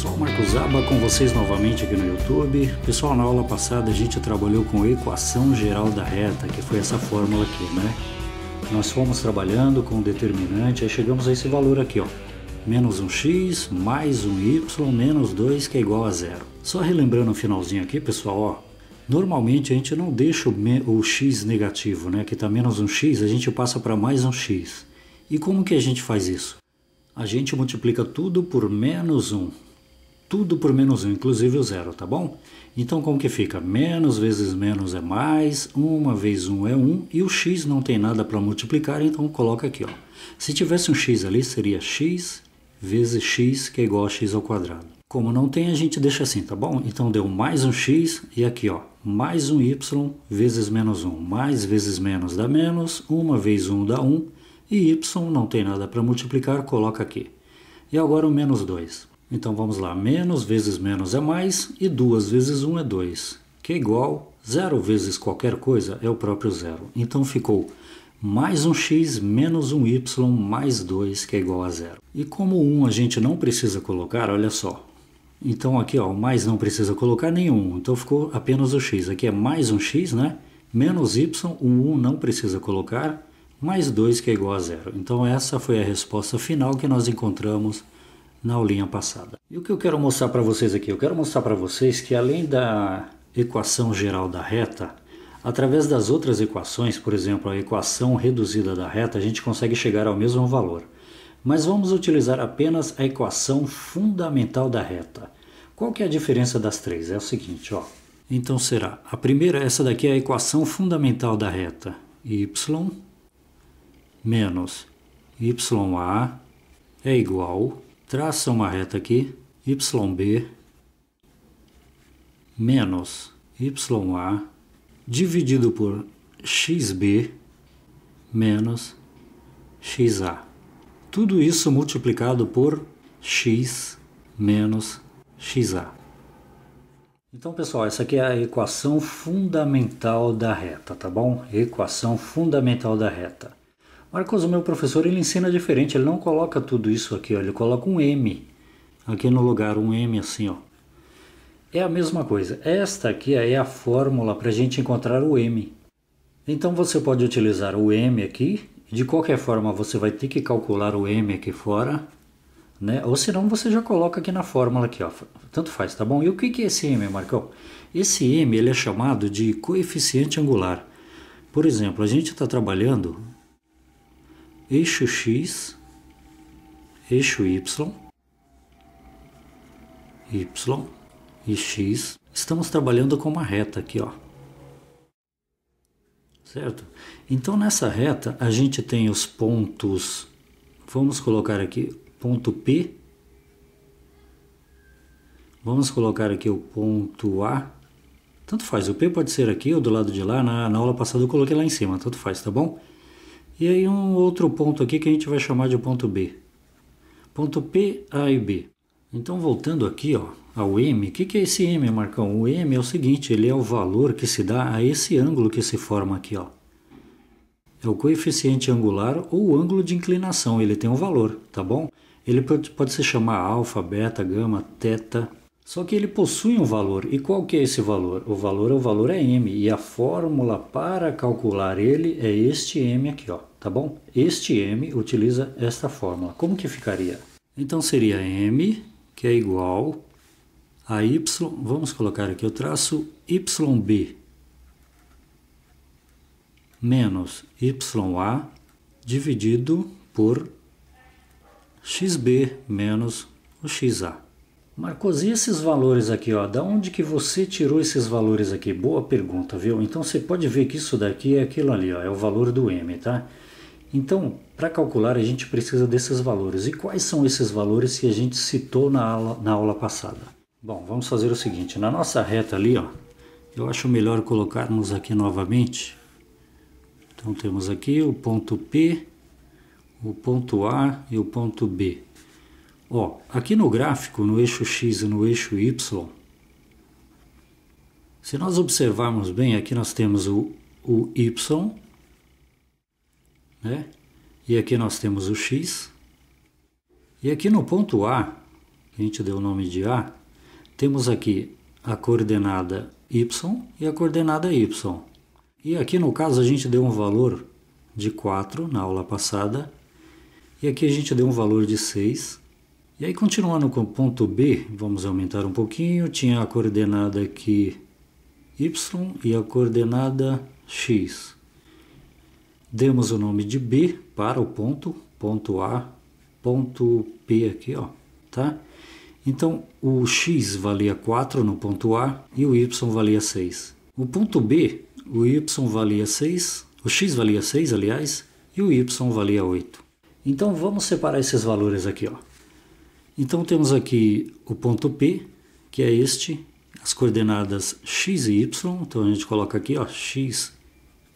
pessoal, Marcos Zaba com vocês novamente aqui no YouTube. Pessoal, na aula passada a gente trabalhou com a equação geral da reta, que foi essa fórmula aqui, né? Nós fomos trabalhando com o determinante, aí chegamos a esse valor aqui, ó. Menos um x mais um y menos 2, que é igual a zero. Só relembrando o finalzinho aqui, pessoal, ó. Normalmente a gente não deixa o x negativo, né? Que está menos um x, a gente passa para mais um x. E como que a gente faz isso? A gente multiplica tudo por menos 1. Tudo por menos 1, inclusive o zero, tá bom? Então como que fica? Menos vezes menos é mais, 1 vezes 1 é 1, e o x não tem nada para multiplicar, então coloca aqui, ó. Se tivesse um x ali, seria x vezes x, que é igual a x ao quadrado. Como não tem, a gente deixa assim, tá bom? Então deu mais um x, e aqui, ó, mais um y vezes menos 1. Mais vezes menos dá menos, 1 vezes 1 dá 1, e y não tem nada para multiplicar, coloca aqui. E agora o menos 2. Então vamos lá, menos vezes menos é mais, e 2 vezes 1 é 2, que é igual, 0 vezes qualquer coisa é o próprio zero. Então ficou mais um x menos um y mais 2, que é igual a zero. E como 1 a gente não precisa colocar, olha só. Então aqui, ó, o mais não precisa colocar nenhum, então ficou apenas o x. Aqui é mais um x, né? Menos y, o 1 não precisa colocar, mais 2, que é igual a zero. Então essa foi a resposta final que nós encontramos na aulinha passada. E o que eu quero mostrar para vocês aqui? Eu quero mostrar para vocês que além da equação geral da reta, através das outras equações, por exemplo, a equação reduzida da reta, a gente consegue chegar ao mesmo valor. Mas vamos utilizar apenas a equação fundamental da reta. Qual que é a diferença das três? É o seguinte, ó. Então será, a primeira, essa daqui é a equação fundamental da reta. Y menos YA é igual, traça uma reta aqui, YB menos YA dividido por XB menos XA. Tudo isso multiplicado por x menos XA. Então, pessoal, essa aqui é a equação fundamental da reta, tá bom? Equação fundamental da reta. Marcos, o meu professor, ele ensina diferente, ele não coloca tudo isso aqui, ó, ele coloca um M aqui no lugar, um M assim, ó. É a mesma coisa, esta aqui é a fórmula para a gente encontrar o M. Então você pode utilizar o M aqui, de qualquer forma você vai ter que calcular o M aqui fora, né? Ou senão você já coloca aqui na fórmula aqui, ó. Tanto faz, tá bom? E o que é esse M, Marcão? Esse M, ele é chamado de coeficiente angular. Por exemplo, a gente está trabalhando eixo X, eixo Y e X. Estamos trabalhando com uma reta aqui, ó. Certo? Então nessa reta a gente tem os pontos, vamos colocar aqui ponto P, vamos colocar aqui o ponto A, tanto faz, o P pode ser aqui ou do lado de lá, na aula passada eu coloquei lá em cima, tanto faz, tá bom? E aí um outro ponto aqui que a gente vai chamar de ponto B. Ponto P, A e B. Então voltando aqui, ó, ao M, o que é esse M, Marcão? O M é o seguinte, ele é o valor que se dá a esse ângulo que se forma aqui, ó. É o coeficiente angular ou o ângulo de inclinação, ele tem um valor, tá bom? Ele pode se chamar alfa, beta, gama, teta. Só que ele possui um valor. E qual que é esse valor? O valor é M. E a fórmula para calcular ele é este M aqui, ó, tá bom? Este M utiliza esta fórmula. Como que ficaria? Então seria M, que é igual a Y, vamos colocar aqui o traço YB menos YA dividido por XB menos o XA. Marcos, e esses valores aqui, ó, da onde que você tirou esses valores aqui? Boa pergunta, viu? Então você pode ver que isso daqui é aquilo ali, ó, é o valor do M, tá? Então, para calcular a gente precisa desses valores. E quais são esses valores que a gente citou na aula passada? Bom, vamos fazer o seguinte, na nossa reta ali, ó, eu acho melhor colocarmos aqui novamente. Então temos aqui o ponto P, o ponto A e o ponto B. Ó, aqui no gráfico, no eixo X e no eixo Y, se nós observarmos bem, aqui nós temos o Y, né? E aqui nós temos o X. E aqui no ponto A, que a gente deu o nome de A, temos aqui a coordenada y e a coordenada y. E aqui no caso a gente deu um valor de 4 na aula passada, e aqui a gente deu um valor de 6. E aí continuando com o ponto B, vamos aumentar um pouquinho, tinha a coordenada aqui y e a coordenada x. Demos o nome de B para o ponto A, ponto P aqui, ó, tá? Então, o x valia 4 no ponto A e o y valia 6. O ponto B, o y valia 6, o x valia 6, aliás, e o y valia 8. Então, vamos separar esses valores aqui, ó. Então, temos aqui o ponto P, que é este, as coordenadas x e y. Então, a gente coloca aqui, ó, x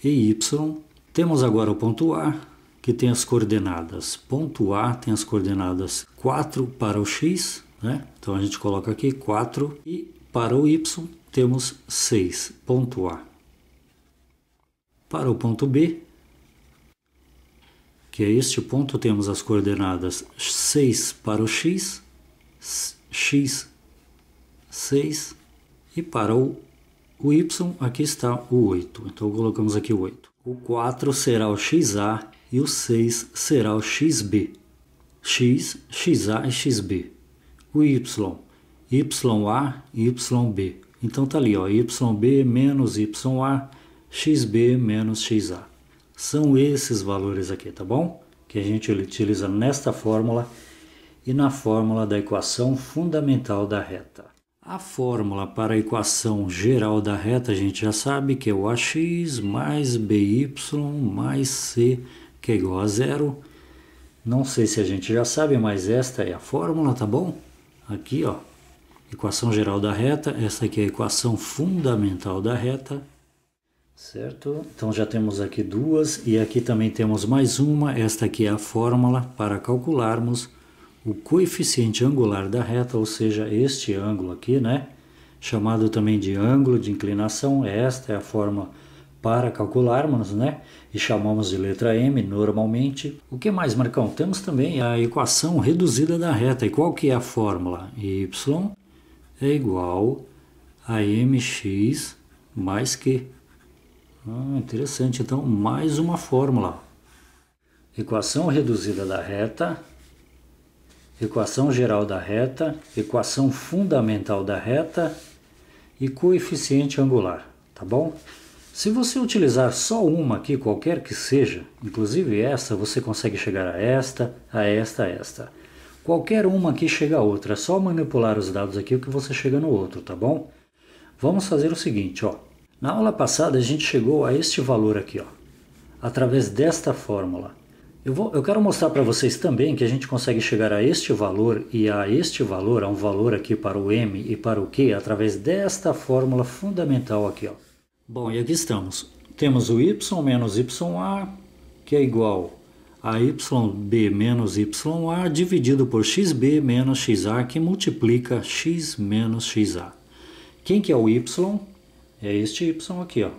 e y. Temos agora o ponto A, que tem as coordenadas. Ponto A tem as coordenadas 4 para o x, né? Então a gente coloca aqui 4 e para o y temos 6, ponto A. Para o ponto B, que é este ponto, temos as coordenadas 6 para o x, x 6, e para o y aqui está o 8. Então colocamos aqui o 8. O 4 será o xa e o 6 será o xb. X, xa e xb. O y, ya e yb. Então tá ali, ó, yb menos ya, xb menos xa. São esses valores aqui, tá bom? Que a gente utiliza nesta fórmula e na fórmula da equação fundamental da reta. A fórmula para a equação geral da reta a gente já sabe que é o ax mais by mais c, que é igual a zero. Não sei se a gente já sabe, mas esta é a fórmula, tá bom? Aqui, ó, equação geral da reta, essa aqui é a equação fundamental da reta, certo? Então já temos aqui duas, e aqui também temos mais uma. Esta aqui é a fórmula para calcularmos o coeficiente angular da reta, ou seja, este ângulo aqui, né? Chamado também de ângulo de inclinação. Esta é a forma para calcularmos, né? E chamamos de letra M normalmente. O que mais, Marcão? Temos também a equação reduzida da reta. E qual que é a fórmula? Y é igual a mx mais q. Interessante. Então, mais uma fórmula. Equação reduzida da reta, equação geral da reta, equação fundamental da reta e coeficiente angular, tá bom? Se você utilizar só uma aqui, qualquer que seja, inclusive essa, você consegue chegar a esta, a esta, a esta. Qualquer uma aqui chega a outra, é só manipular os dados aqui que você chega no outro, tá bom? Vamos fazer o seguinte, ó. Na aula passada a gente chegou a este valor aqui, ó, através desta fórmula. Eu quero mostrar para vocês também que a gente consegue chegar a este valor e a este valor, a um valor aqui para o m e para o q, através desta fórmula fundamental aqui, ó. Bom, e aqui estamos. Temos o y menos ya, que é igual a yb menos ya, dividido por xb menos xa, que multiplica x menos xa. Quem que é o y? É este y aqui, ó,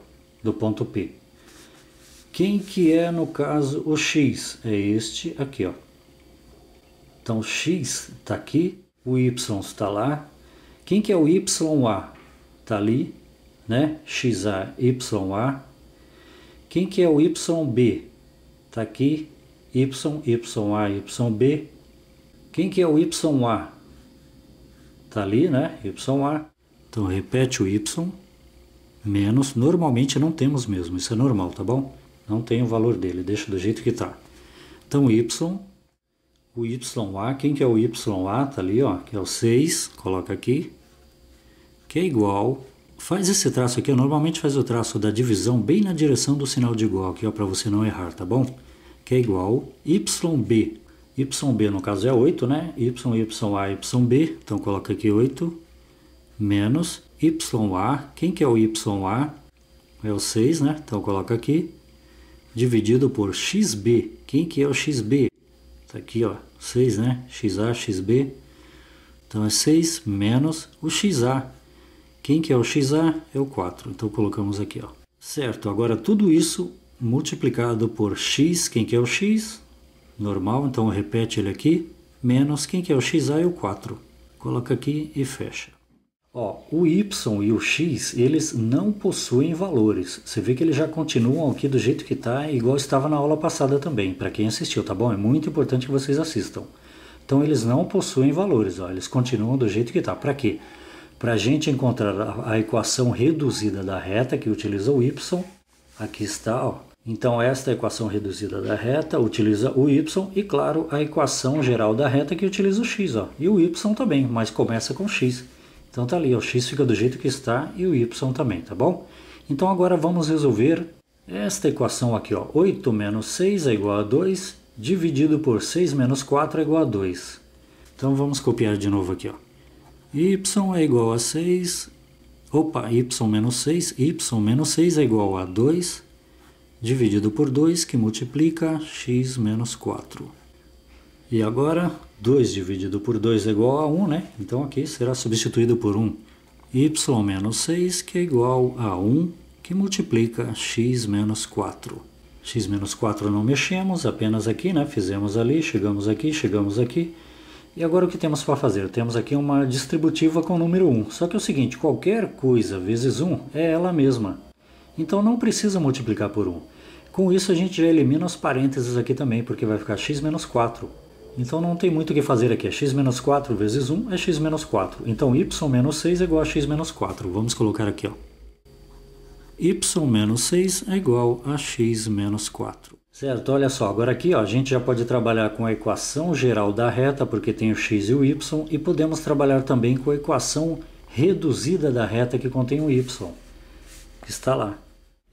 do ponto P. Quem que é, no caso, o x? É este aqui, ó. Então, o x está aqui, o y está lá. Quem que é o ya? Está ali, né? xa, ya. Quem que é o yb? Está aqui, ya, yb. Quem que é o ya? Está ali, né? Ya. Então, repete o y, menos. Normalmente não temos mesmo, isso é normal, tá bom? Não tem o valor dele, deixa do jeito que está. Então, o ya, quem que é o ya? Está ali, ó, que é o 6, coloca aqui, que é igual, faz esse traço aqui, normalmente faz o traço da divisão bem na direção do sinal de igual aqui, ó, para você não errar, tá bom? Que é igual yb, yb no caso é 8, né? Ya, yb, então coloca aqui 8, menos ya, quem que é o ya? É o 6, né? Então coloca aqui, dividido por xb. Quem que é o xb? Está aqui, ó, 6, né? xa, xb. Então é 6 menos o xa. Quem que é o xa? É o 4. Então colocamos aqui, ó. Certo, agora tudo isso multiplicado por x. Quem que é o x? Normal, então repete ele aqui. Menos quem que é o xa? É o 4. Coloca aqui e fecha. Ó, o y e o x, eles não possuem valores. Você vê que eles já continuam aqui do jeito que está, igual estava na aula passada também, para quem assistiu, tá bom? É muito importante que vocês assistam. Então, eles não possuem valores, ó, eles continuam do jeito que está. Para quê? Para a gente encontrar a equação reduzida da reta, que utiliza o y, aqui está, ó. Então, esta equação reduzida da reta utiliza o y e, claro, a equação geral da reta que utiliza o x, ó. E o y também, mas começa com x. Então tá ali, o x fica do jeito que está e o y também, tá bom? Então agora vamos resolver esta equação aqui, ó. 8 menos 6 é igual a 2, dividido por 6 menos 4 é igual a 2. Então vamos copiar de novo aqui, ó. Y é igual a 6, y menos 6 é igual a 2, dividido por 2, que multiplica x menos 4. E agora, 2 dividido por 2 é igual a 1, né? Então aqui será substituído por 1. Y menos 6, que é igual a 1, que multiplica x menos 4. X menos 4 não mexemos, apenas aqui, né? Fizemos ali, chegamos aqui, chegamos aqui. E agora o que temos para fazer? Temos aqui uma distributiva com o número 1. Só que é o seguinte, qualquer coisa vezes 1 é ela mesma. Então não precisa multiplicar por 1. Com isso a gente já elimina os parênteses aqui também, porque vai ficar x menos 4. Então não tem muito o que fazer aqui, é x menos 4 vezes 1 é x menos 4. Então y menos 6 é igual a x menos 4. Vamos colocar aqui, ó. Y menos 6 é igual a x menos 4. Certo, olha só, agora aqui ó, a gente já pode trabalhar com a equação geral da reta, porque tem o x e o y, e podemos trabalhar também com a equação reduzida da reta que contém o y, que está lá.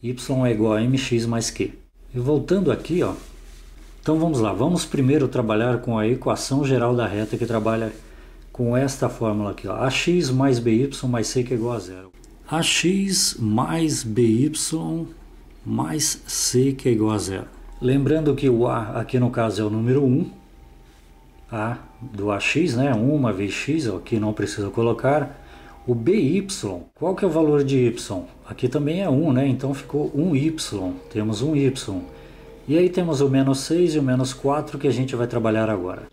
Y é igual a mx mais q. E voltando aqui, ó, então vamos lá, vamos primeiro trabalhar com a equação geral da reta que trabalha com esta fórmula aqui, ó, ax mais by mais c que é igual a zero. Ax mais by mais c que é igual a zero. Lembrando que o a aqui no caso é o número 1, a do ax, né, 1 uma vez x, ó, aqui não precisa colocar. O by, qual que é o valor de y? Aqui também é 1, né, então ficou 1y, temos 1y. E aí temos o menos 6 e o menos 4 que a gente vai trabalhar agora.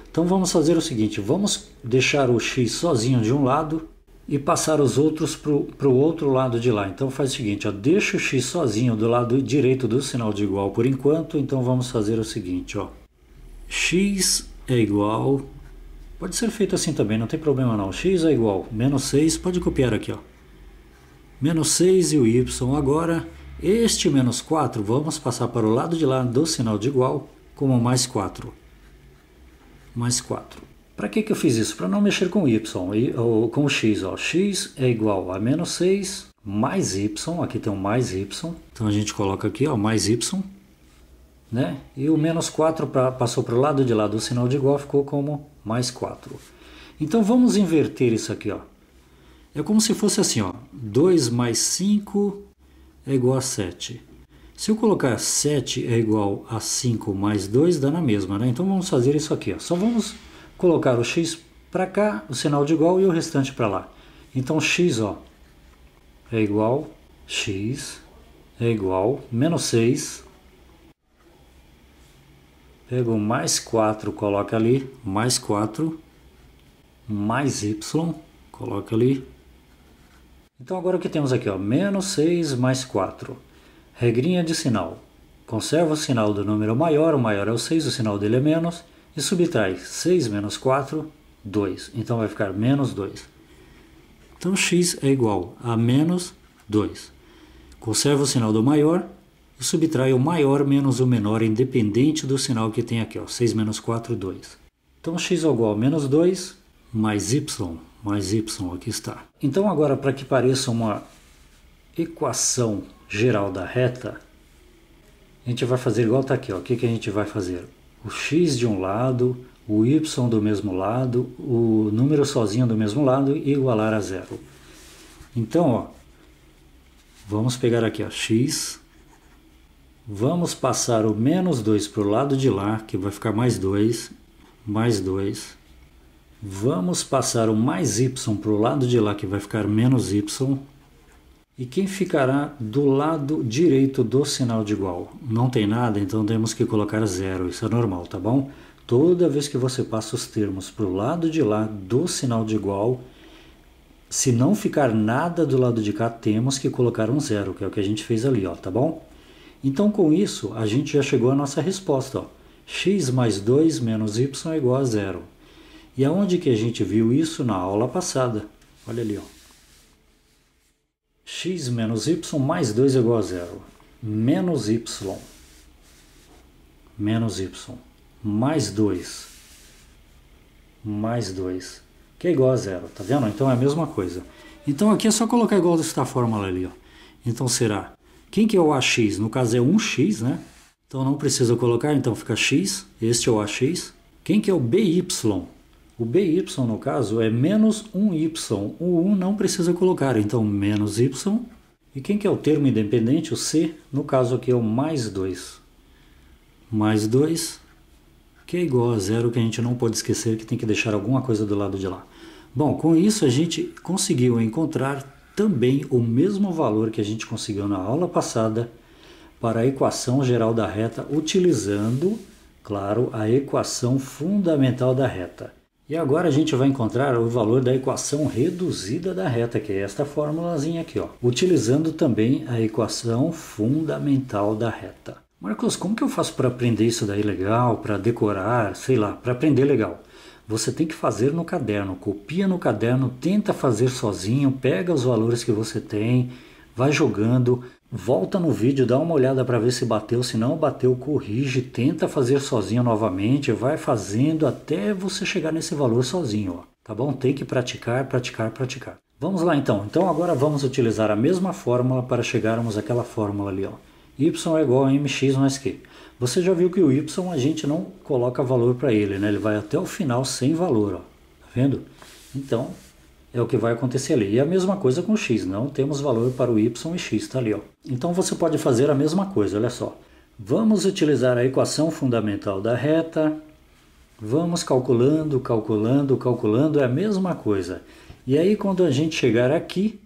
Então vamos fazer o seguinte, vamos deixar o x sozinho de um lado e passar os outros para o outro lado de lá. Então faz o seguinte, ó, deixa o x sozinho do lado direito do sinal de igual por enquanto. Então vamos fazer o seguinte, ó, x é igual, pode ser feito assim também, não tem problema não, x é igual, menos 6, pode copiar aqui, ó, menos 6 e o y agora. Este menos 4 vamos passar para o lado de lá do sinal de igual como mais 4. Mais 4. Para que eu fiz isso? Para não mexer com y, ou com o x. Ó. X é igual a menos 6 mais y. Aqui tem um mais y. Então a gente coloca aqui, ó, mais y. Né? E o menos 4 passou para o lado de lá do sinal de igual, ficou como mais 4. Então vamos inverter isso aqui. Ó. É como se fosse assim, ó, 2 mais 5... é igual a 7. Se eu colocar 7 é igual a 5 mais 2, dá na mesma, né? Então vamos fazer isso aqui, ó. Só vamos colocar o x para cá, o sinal de igual, e o restante para lá. Então x, ó, é igual, x é igual, menos 6. Pega o mais 4, coloca ali, mais 4, mais y, coloca ali. Então agora o que temos aqui, ó, menos 6 mais 4. Regrinha de sinal. Conserva o sinal do número maior, o maior é o 6, o sinal dele é menos, e subtrai 6 menos 4, 2. Então vai ficar menos 2. Então x é igual a menos 2. Conserva o sinal do maior e subtrai o maior menos o menor, independente do sinal que tem aqui, ó, 6 menos 4, 2. Então x é igual a menos 2 mais y, aqui está. Então agora, para que pareça uma equação geral da reta, a gente vai fazer igual está aqui, ó. O que a gente vai fazer? O x de um lado, o y do mesmo lado, o número sozinho do mesmo lado e igualar a zero. Então, ó, vamos pegar aqui, ó, x, vamos passar o menos 2 para o lado de lá, que vai ficar mais 2, mais 2. Vamos passar o mais y para o lado de lá, que vai ficar menos y. E quem ficará do lado direito do sinal de igual? Não tem nada, então temos que colocar zero. Isso é normal, tá bom? Toda vez que você passa os termos para o lado de lá do sinal de igual, se não ficar nada do lado de cá, temos que colocar um zero, que é o que a gente fez ali, ó, tá bom? Então, com isso, a gente já chegou à nossa resposta, ó. X mais 2 menos y é igual a zero. E aonde que a gente viu isso? Na aula passada. Olha ali, ó. X menos y mais 2 é igual a zero. Menos y mais 2 que é igual a zero, tá vendo? Então é a mesma coisa. Então aqui é só colocar igual desta fórmula ali, ó. Então será, quem que é o AX? No caso é 1x, né? Então não precisa colocar, então fica x, este é o AX. Quem que é o BY? O BY, no caso, é menos 1y. O 1 não precisa colocar, então menos y. E quem que é o termo independente? O C, no caso aqui é o mais 2. Mais 2, que é igual a zero, que a gente não pode esquecer que tem que deixar alguma coisa do lado de lá. Bom, com isso a gente conseguiu encontrar também o mesmo valor que a gente conseguiu na aula passada para a equação geral da reta, utilizando, claro, a equação fundamental da reta. E agora a gente vai encontrar o valor da equação reduzida da reta, que é esta formulazinha aqui, ó, utilizando também a equação fundamental da reta. Marcos, como que eu faço para aprender isso daí legal, para decorar, sei lá, para aprender legal? Você tem que fazer no caderno, copia no caderno, tenta fazer sozinho, pega os valores que você tem, vai jogando, volta no vídeo, dá uma olhada para ver se bateu, se não bateu, corrige, tenta fazer sozinho novamente, vai fazendo até você chegar nesse valor sozinho, ó, tá bom? Tem que praticar, praticar, praticar. Vamos lá então. Então agora vamos utilizar a mesma fórmula para chegarmos àquela fórmula ali, ó. Y é igual a mx mais q. Você já viu que o y a gente não coloca valor para ele, né? Ele vai até o final sem valor, ó. Tá vendo? Então, é o que vai acontecer ali. E a mesma coisa com o x, não temos valor para o y e x, tá ali, ó. Então você pode fazer a mesma coisa, olha só. Vamos utilizar a equação fundamental da reta. Vamos calculando, calculando, calculando, é a mesma coisa. E aí quando a gente chegar aqui,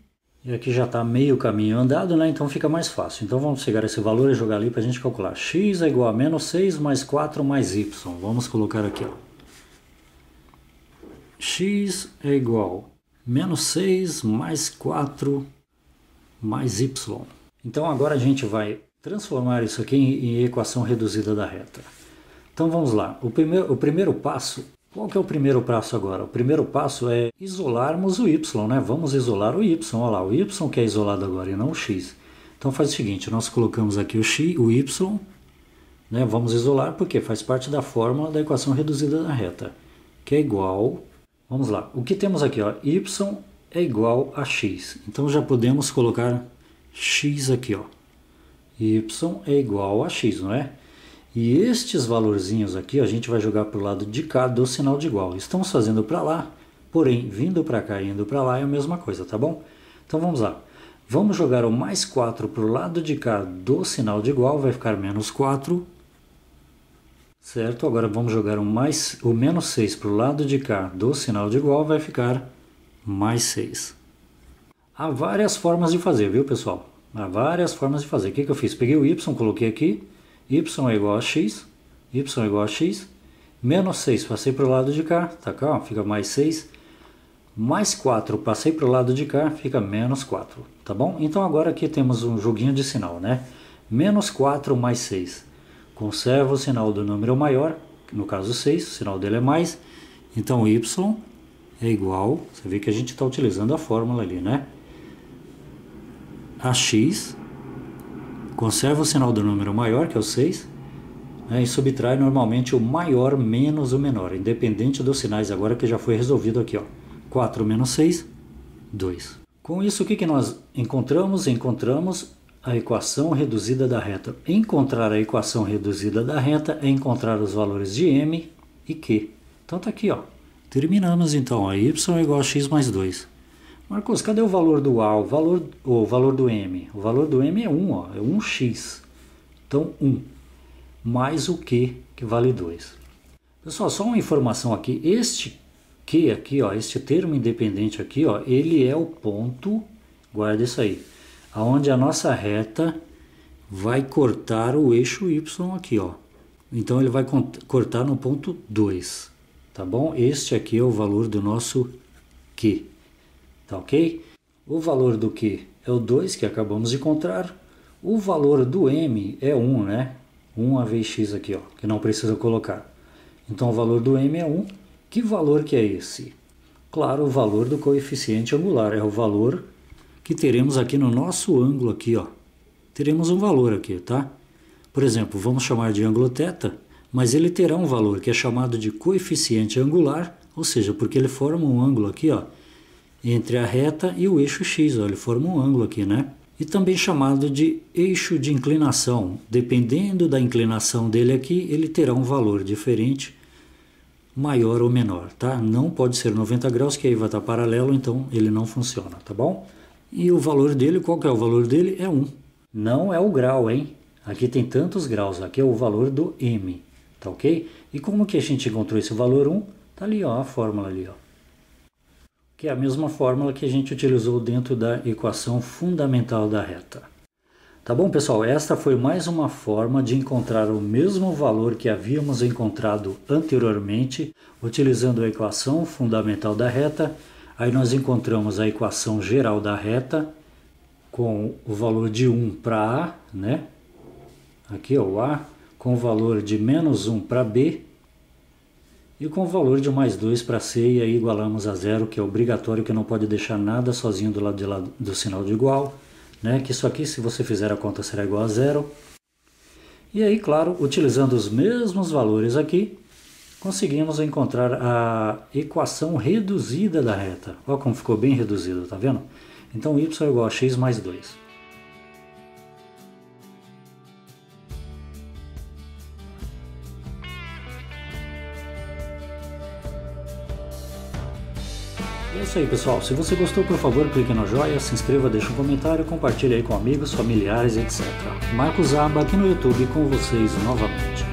e aqui já está meio caminho andado, né? Então fica mais fácil. Então vamos pegar esse valor e jogar ali para a gente calcular. X é igual a menos 6 mais 4 mais y. Vamos colocar aqui, ó. X é igual a menos 6 mais 4 mais y. Então agora a gente vai transformar isso aqui em equação reduzida da reta. Então vamos lá. O primeiro passo... Qual que é o primeiro passo agora? O primeiro passo é isolarmos o y, né? Vamos isolar o y, olha lá, o y que é isolado agora e não o x. Então faz o seguinte, nós colocamos aqui o y, né? Vamos isolar porque faz parte da fórmula da equação reduzida da reta, que é igual, vamos lá, o que temos aqui, ó, y é igual a x. Então já podemos colocar x aqui, ó, y é igual a x, não é? E estes valorzinhos aqui a gente vai jogar para o lado de cá do sinal de igual. Estamos fazendo para lá, porém vindo para cá e indo para lá é a mesma coisa, tá bom? Então vamos lá. Vamos jogar o mais 4 para o lado de cá do sinal de igual, vai ficar menos 4. Certo? Agora vamos jogar o menos 6 para o lado de cá do sinal de igual, vai ficar mais 6. Há várias formas de fazer, viu pessoal? Há várias formas de fazer. O que eu fiz? Peguei o y, coloquei aqui. Y é igual a x, y é igual a x, menos 6, passei para o lado de cá, tá cá, ó, fica mais 6, mais 4, passei para o lado de cá, fica menos 4, tá bom? Então agora aqui temos um joguinho de sinal, né? Menos 4 mais 6, conserva o sinal do número maior, no caso 6, o sinal dele é mais, então y é igual, você vê que a gente está utilizando a fórmula ali, né? A x... Conserva o sinal do número maior, que é o 6, né, e subtrai normalmente o maior menos o menor, independente dos sinais, agora que já foi resolvido aqui, ó. 4 menos 6, 2. Com isso, o que nós encontramos? Encontramos a equação reduzida da reta. Encontrar a equação reduzida da reta é encontrar os valores de m e q. Então tá aqui, ó. Terminamos então, a y é igual a x mais 2. Marcos, cadê o valor do A, o valor do M? O valor do M é 1, ó, é 1x. Então, 1 mais o Q, que vale 2. Pessoal, só uma informação aqui. Este Q aqui, ó, este termo independente aqui, ó, ele é o ponto, guarda isso aí, aonde a nossa reta vai cortar o eixo Y aqui, ó. Então ele vai cortar no ponto 2, tá bom? Este aqui é o valor do nosso Q, tá ok? O valor do Q é o 2 que acabamos de encontrar. O valor do M é 1, né? 1 a vezes x aqui, ó, que não precisa colocar. Então o valor do M é 1. Que valor que é esse? Claro, o valor do coeficiente angular. É o valor que teremos aqui no nosso ângulo aqui, ó. Teremos um valor aqui, tá? Por exemplo, vamos chamar de ângulo θ, mas ele terá um valor que é chamado de coeficiente angular, ou seja, porque ele forma um ângulo aqui, ó, entre a reta e o eixo x, ó, ele forma um ângulo aqui, né? E também chamado de eixo de inclinação. Dependendo da inclinação dele aqui, ele terá um valor diferente, maior ou menor, tá? Não pode ser 90 graus, que aí vai estar paralelo, então ele não funciona, tá bom? E o valor dele, qual que é o valor dele? É 1. Não é o grau, hein? Aqui tem tantos graus, aqui é o valor do M, tá ok? E como que a gente encontrou esse valor 1? Tá ali, ó, a fórmula ali, ó. Que é a mesma fórmula que a gente utilizou dentro da equação fundamental da reta. Tá bom, pessoal? Esta foi mais uma forma de encontrar o mesmo valor que havíamos encontrado anteriormente, utilizando a equação fundamental da reta. Aí nós encontramos a equação geral da reta, com o valor de 1 para A, né? Aqui é o A, com o valor de menos 1 para B, e com o valor de mais 2 para C, e aí igualamos a zero, que é obrigatório, que não pode deixar nada sozinho do lado de lá do sinal de igual, né? Que isso aqui, se você fizer a conta, será igual a zero. E aí, claro, utilizando os mesmos valores aqui, conseguimos encontrar a equação reduzida da reta. Olha como ficou bem reduzido, tá vendo? Então y é igual a x mais 2. É isso aí, pessoal. Se você gostou, por favor, clique no joinha, se inscreva, deixe um comentário, compartilhe aí com amigos, familiares, etc. Marcos Aba aqui no YouTube com vocês novamente.